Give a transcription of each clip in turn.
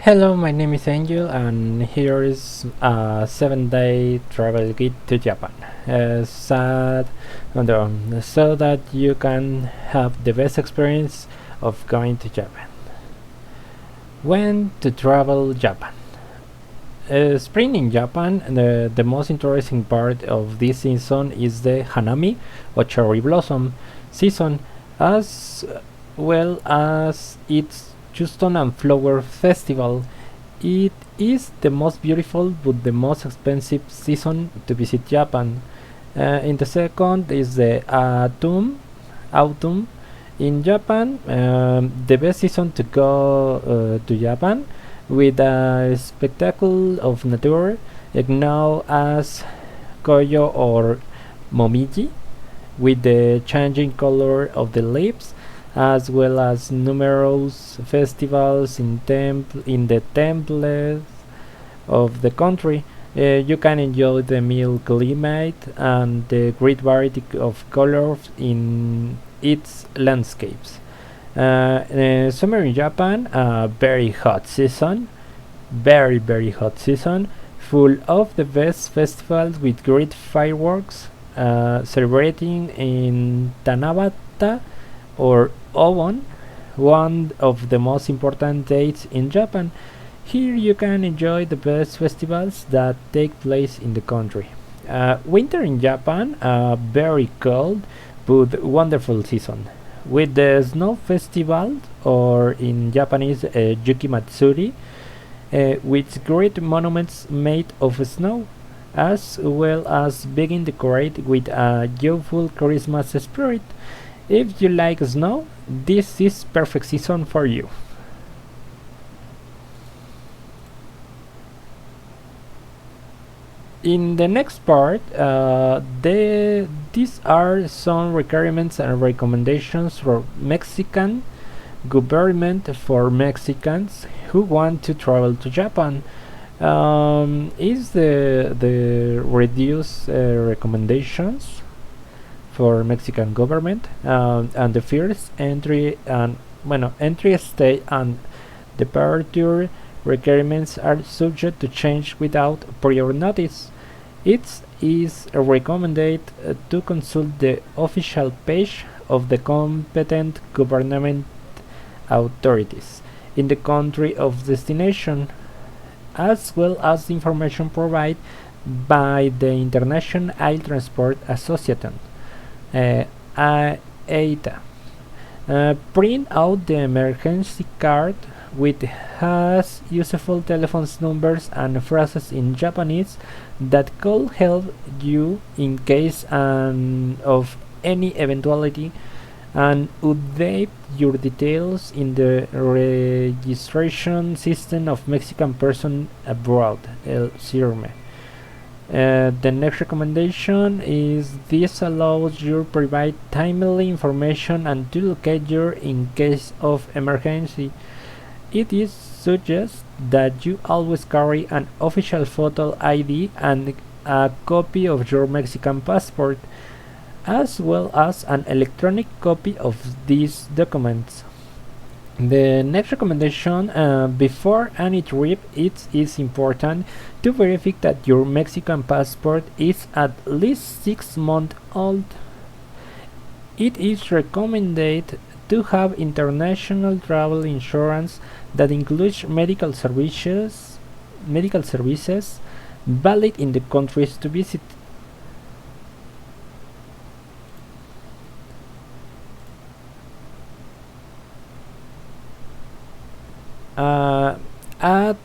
Hello, my name is Angel, and here is a 7-day travel guide to Japan. So that you can have the best experience of going to Japan. When to travel Japan? Spring in Japan, the most interesting part of this season is the Hanami or cherry blossom season, as well as its Houston and Flower Festival. It is the most beautiful but the most expensive season to visit Japan. In the second is the autumn. In Japan, the best season to go to Japan with a spectacle of nature known as Koyo or Momiji, with the changing color of the leaves, as well as numerous festivals in the temples of the country. You can enjoy the mild climate and the great variety of colors in its landscapes. Summer in Japan, a very hot season, very hot season, full of the best festivals with great fireworks, celebrating in Tanabata or Obon, one of the most important dates in Japan. Here you can enjoy the best festivals that take place in the country. Winter in Japan, a very cold but wonderful season, with the snow festival, or in Japanese Yuki Matsuri, with great monuments made of snow, as well as being decorated with a joyful Christmas spirit. If you like snow, this is perfect season for you. In the next part, these are some requirements and recommendations for Mexican government for Mexicans who want to travel to Japan. Is the reduced recommendations for Mexican government, and the first entry, stay and departure requirements are subject to change without prior notice. It is recommended to consult the official page of the competent government authorities in the country of destination, as well as the information provided by the International Air Transport Association, AITA. Print out the emergency card, which has useful telephone numbers and phrases in Japanese that could help you in case of any eventuality, and update your details in the registration system of Mexican person abroad, El CIRME. The next recommendation is this allows you to provide timely information and to locate you in case of emergency. It is suggested that you always carry an official photo ID and a copy of your Mexican passport, as well as an electronic copy of these documents. The next recommendation, before any trip, it is important to verify that your Mexican passport is at least 6 months old. It is recommended to have international travel insurance that includes medical services valid in the countries to visit. At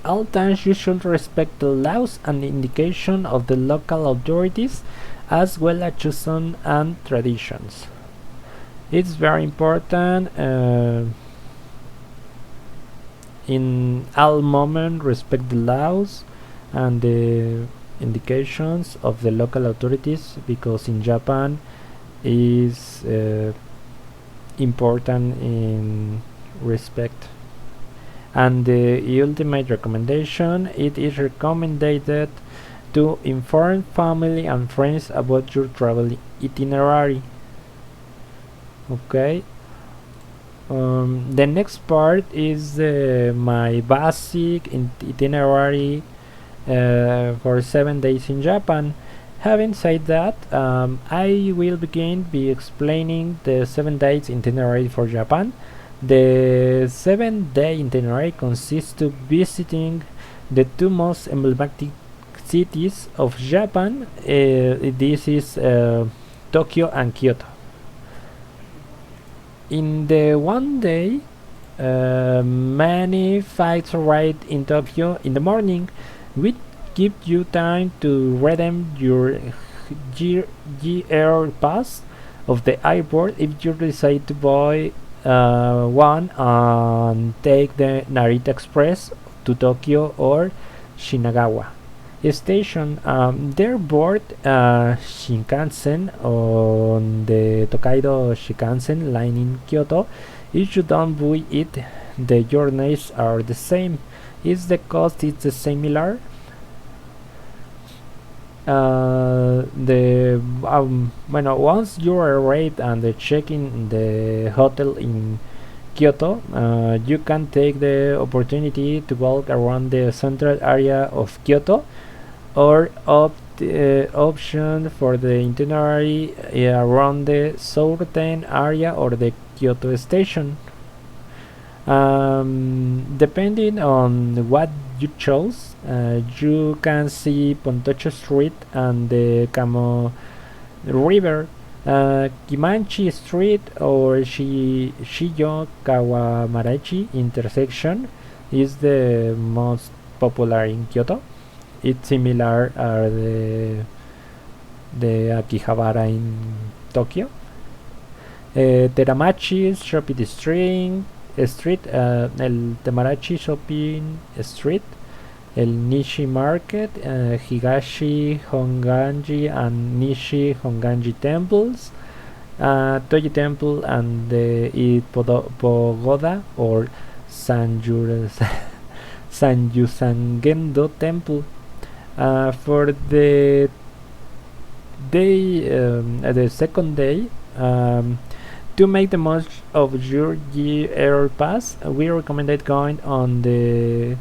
all times you should respect the laws and indication of the local authorities, as well as customs and traditions. It's very important in all moments respect the laws and the indications of the local authorities, because in Japan is important in respect. And the ultimate recommendation, it is recommended to inform family and friends about your travel itinerary. Okay, The next part is my basic itinerary for 7 days in Japan. Having said that, I will begin by explaining the 7 days itinerary for Japan. The 7-day itinerary consists of visiting the two most emblematic cities of Japan. This is Tokyo and Kyoto. In the one day, many flights arrive in Tokyo in the morning, which give you time to redeem your GR pass of the airport if you decide to buy one and take the Narita Express to Tokyo or Shinagawa station. They're board Shinkansen on the Tokaido Shinkansen line in Kyoto. If you don't buy it, the journeys are the same. Is the cost is similar? Once you arrive and check in the hotel in Kyoto, you can take the opportunity to walk around the central area of Kyoto, or option for the itinerary around the southern area or the Kyoto station. Depending on what you chose, you can see Pontocho Street and the Kamo River, Kimanchi Street or Shijo Kawamarachi intersection is the most popular in Kyoto. It's similar are the Akihabara in Tokyo. Teramachi Shopping Street, el Temarachi Shopping Street, el Nishi Market, Higashi Honganji and Nishi Honganji temples, Toji Temple and the Pagoda or Sanjusangendo Temple. For the day, the second day, to make the most of your GR pass, we recommended going on the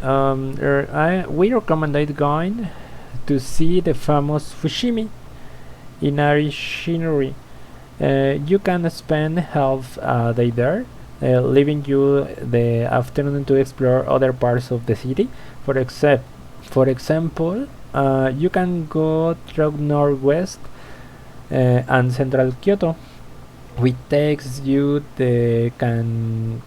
we recommended going to see the famous Fushimi Inari Shinuri. You can spend half a day there, leaving you the afternoon to explore other parts of the city. For example, you can go through northwest and central Kyoto, which takes you the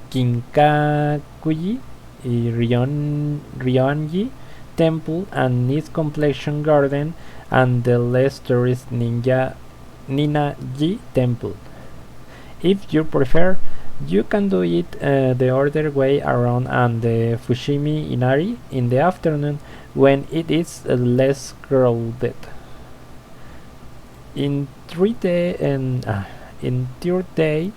Kinkakuji Ryoanji Temple and its complexion garden, and the less tourist Ninaji Temple. If you prefer, you can do it the other way around and the Fushimi Inari in the afternoon when it is less crowded. In third day,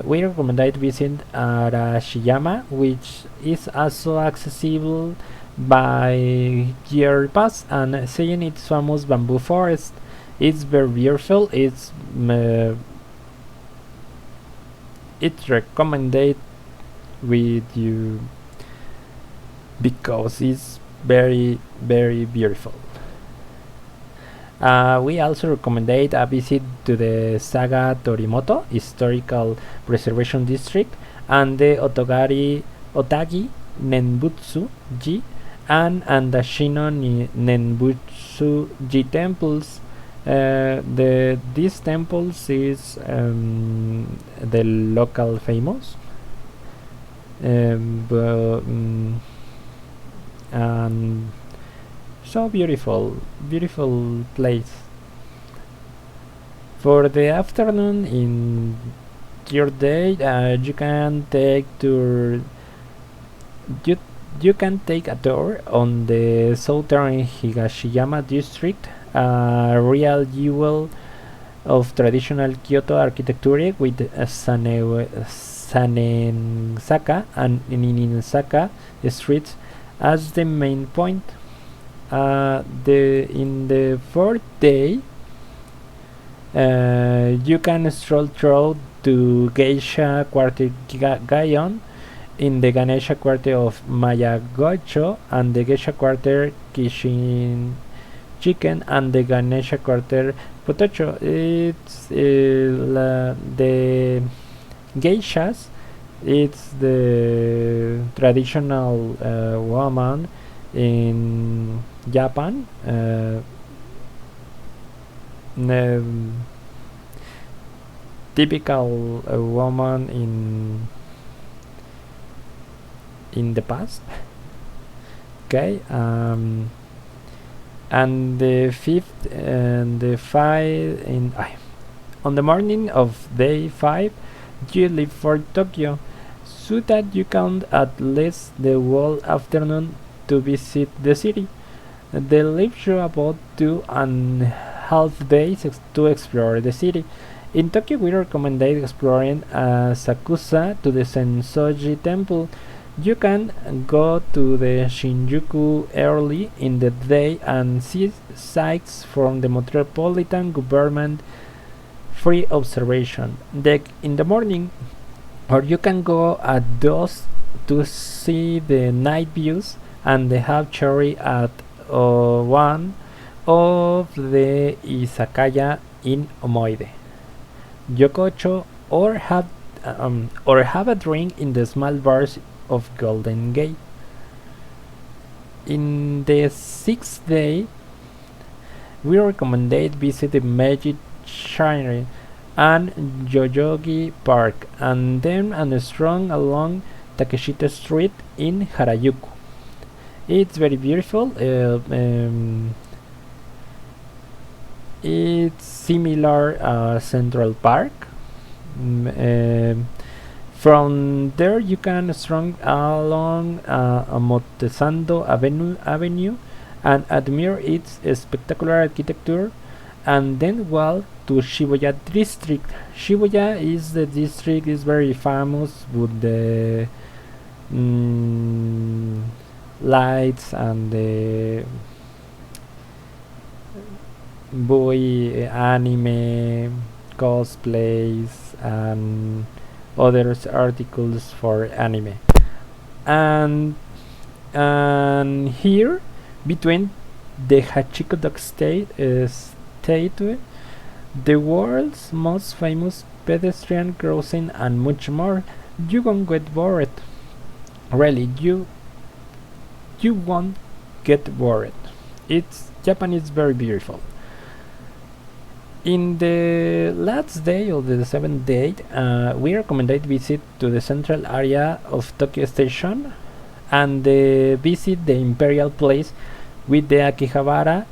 we recommend visit Arashiyama, which is also accessible by GR Pass, and seeing its famous bamboo forest. It's very beautiful. It's recommended with you because it's very beautiful. We also recommend a visit to the Saga Torimoto Historical Preservation District and the Otagi Nenbutsu-ji and Ashino Nenbutsu-ji temples. These temples is the local famous, and so beautiful place. For the afternoon in your day, you can take a tour on the southern Higashiyama district, a real jewel of traditional Kyoto architecture with Sanensaka and Ninsaka streets as the main point. In the fourth day, You can stroll through to Geisha Quarter Gaon in the Ganesha Quarter of Mayagocho and the Geisha Quarter Kishin Chicken and the Ganesha Quarter Potocho. It's the geishas. It's the traditional woman in Japan. Typical woman in the past. Okay. And the fifth and the five in on the morning of day 5 you leave for Tokyo so that you can at least the whole afternoon to visit the city. They leave you about 2.5 days to explore the city. In Tokyo we recommend exploring Sakusa to the Sensoji temple. You can go to the Shinjuku early in the day and see sights from the metropolitan government free observation deck in the morning, or you can go at dusk to see the night views and the half cherry at one of the izakaya in Omoide, Yokocho, or have a drink in the small bars of Golden Gate. In the 6th day, we recommend visit the Meiji Shrine and Yoyogi Park, and then stroll along Takeshita Street in Harajuku. It's very beautiful. It's similar Central Park. From there you can stroll along Montesando Avenue and admire its spectacular architecture, and then walk to Shibuya district. Shibuya is the district is very famous with the lights and the boy anime cosplays and other articles for anime, and here between the Hachiko statue, the world's most famous pedestrian crossing, and much more, you won't get bored. Really, you won't get bored. Japan is very beautiful. In the last day of the 7th day, we recommend visit to the central area of Tokyo Station and visit the Imperial Place with the Akihabara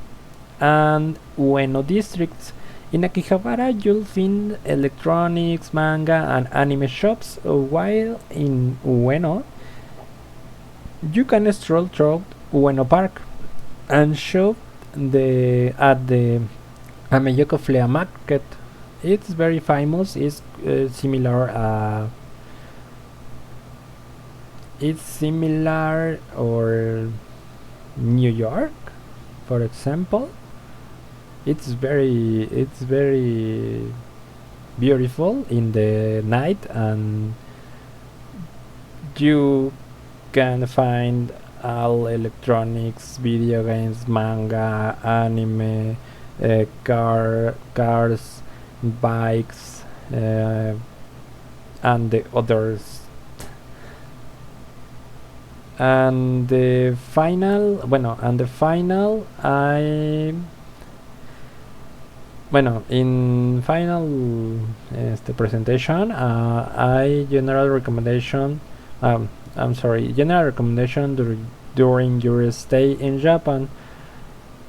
and Ueno districts. In Akihabara, you'll find electronics, manga, and anime shops, while in Ueno, you can stroll through Ueno Park and shop at the Ameyoko Flea Market. It's very famous. It's similar. It's similar or New York, for example. It's very beautiful in the night, and you can find all electronics, video games, manga, anime, cars, bikes, and the others. And the final, in final presentation, general recommendation during your stay in Japan.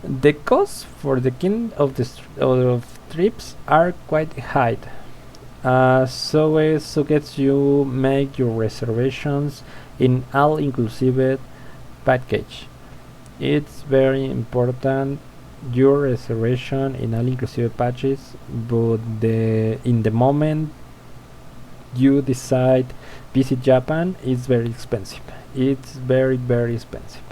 The costs for the kind of trips are quite high, so it suggests you make your reservations in all-inclusive package. It's very important your reservation in all-inclusive packages, but in the moment you decide visit Japan, it's very expensive. It's very expensive.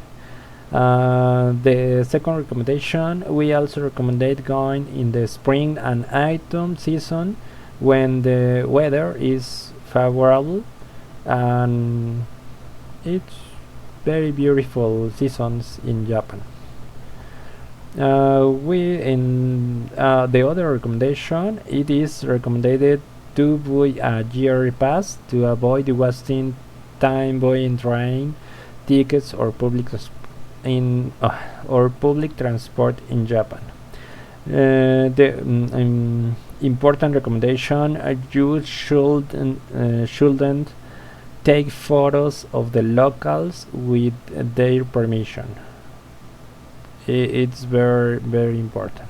The second recommendation, we also recommend going in the spring and autumn season when the weather is favorable, and it's very beautiful seasons in Japan. We in The other recommendation, it is recommended to buy a yearly pass to avoid wasting time buying train tickets or public transport in Japan. The important recommendation: you shouldn't take photos of the locals with their permission. It's very important.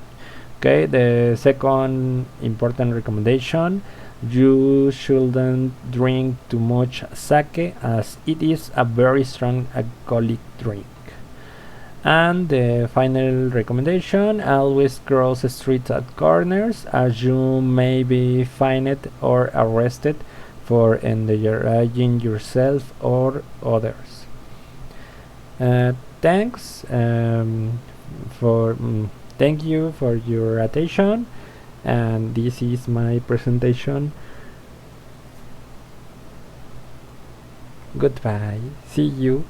Okay, the second important recommendation: you shouldn't drink too much sake, as it is a very strong alcoholic drink. And the final recommendation: always cross the streets at corners, as you may be fined or arrested for endangering yourself or others. Thanks for thank you for your attention, and this is my presentation. Goodbye, see you.